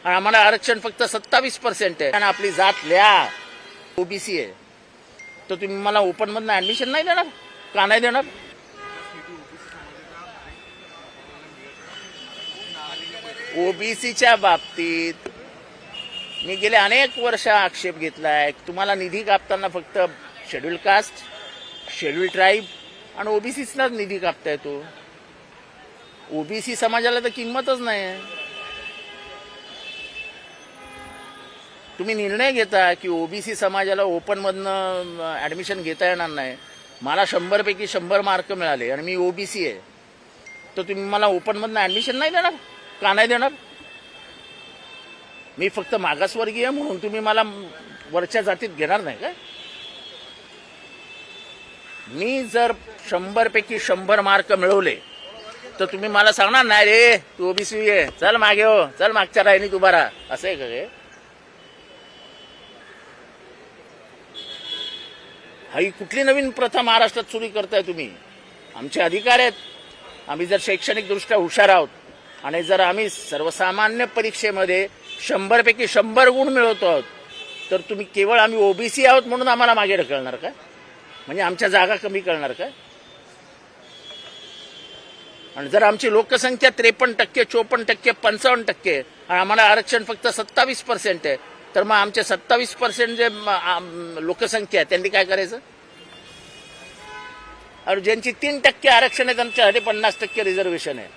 आणि आम्हाला आरक्षण फक्त 27% आहे आणि आपली जात लिहा ओबीसी आहे, तर तुम्ही मला ओपन मधनं ऍडमिशन नाही देणार का? नाही देणार? ओबीसीच्या बाबतीत मी गेले अनेक वर्ष आक्षेप घेतलाय. तुम्हाला निधी कापताना फक्त शेड्यूल कास्ट, शेड्यूल ट्राईब आणि ओबीसीचाच निधी कापता येतो. ओबीसी समाजाला तर किंमतच नाही. तुम्ही निर्णय घेता की ओबीसी समाजाला ओपन मधनं ऍडमिशन घेता येणार नाही. मला 100 पैकी 100 मार्क मिळाले आणि मी ओबीसी आहे, तर तुम्ही मला ओपन मधनं ऍडमिशन नाही देणार का? नाही देणार? मी फक्त मागासवर्गीय म्हणून तुम्ही मला वरच्या जातीत घेणार नाही का? मी जर 100 पैकी 100 मार्क मिळवले तर तुम्ही मला सांगणार नाही रे तू ओबीसी आहे, चल मागे हो, चल मागच्या राहिनीत उभा राहा, असं आहे का? हे ही कुठली नवीन प्रथा महाराष्ट्रात सुरू करताय तुम्ही? आमचे अधिकार आहेत. आम्ही जर शैक्षणिक दृष्ट्या हुशार आहोत आणि जर आम्ही सर्वसामान्य परीक्षेमध्ये 100 पैकी 100 गुण मिळवतो आहोत, तर तुम्ही केवळ आम्ही ओबीसी आहोत म्हणून आम्हाला मागे ढकलणार का? म्हणजे आमच्या जागा कमी करणार का? आणि जर आमची लोकसंख्या 53%, 54%, 55% आणि आम्हाला आरक्षण फक्त 27% आहे, तर मग आमचे 27% जे लोकसंख्या आहे त्यांनी काय करायचं? आणि ज्यांची 3% आरक्षण आहे त्यांच्यासाठी 50% रिझर्वेशन आहे.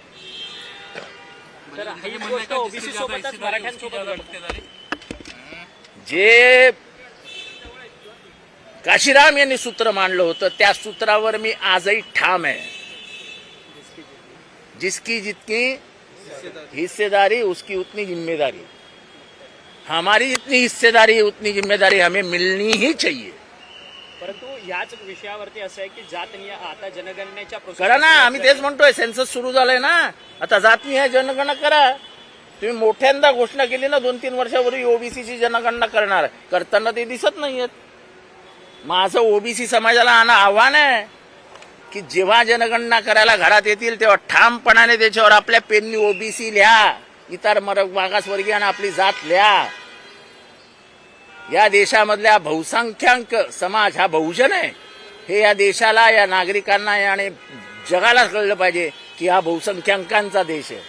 जे काशीराम यांनी सूत्र मांडलं होतं त्या सूत्रावर मी आजही ठाम आहे. जिसकी जितनी हिस्सेदारी उसकी उतनी जिम्मेदारी. हमारी जितनी हिस्सेदारी उतनी जिम्मेदारी हमें मिलनी ही चाहिए. परंतु याच विषयावरती असं आहे की जातनीय आता जनगणनेच्या करा ना. आम्ही तेच म्हणतोय, सेन्सस सुरू झालंय ना आता. जातनीय जनगणना करा. तुम्ही मोठ्यांदा घोषणा केली ना 2-3 वर्षापूर्वी ओबीसीची जनगणना करणार, करताना ते दिसत नाहीयेत. माझं ओबीसी समाजाला आव्हान आहे की जेव्हा जनगणना करायला घरात येतील तेव्हा ठामपणाने त्याच्यावर आपल्या पेननी ओबीसी लिहा, इतर मागासवर्गीयांना आपली जात लिहा. या देशामधल्या बहुसंख्याक समाज हा बहुजन आहे. हे या देशाला, या नागरिकांना आणि जगाला कळलं पाहिजे की हा बहुसंख्याकांचा देश आहे.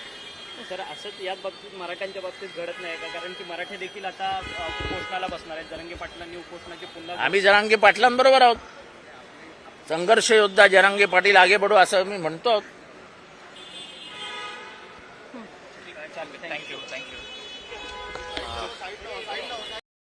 सर, असंच याच बाबतीत मराठ्यांच्या बाबतीत घडत नाही का? कारण की मराठी देखील आता उपोषणाला बसणार आहेत. जरांगे पाटलांनी उपोषणाची पुन्हा आम्ही जरांगे पाटलांबरोबर आहोत. संघर्ष योद्धा जरांगे पाटील आगे बढो असं मी म्हणतो.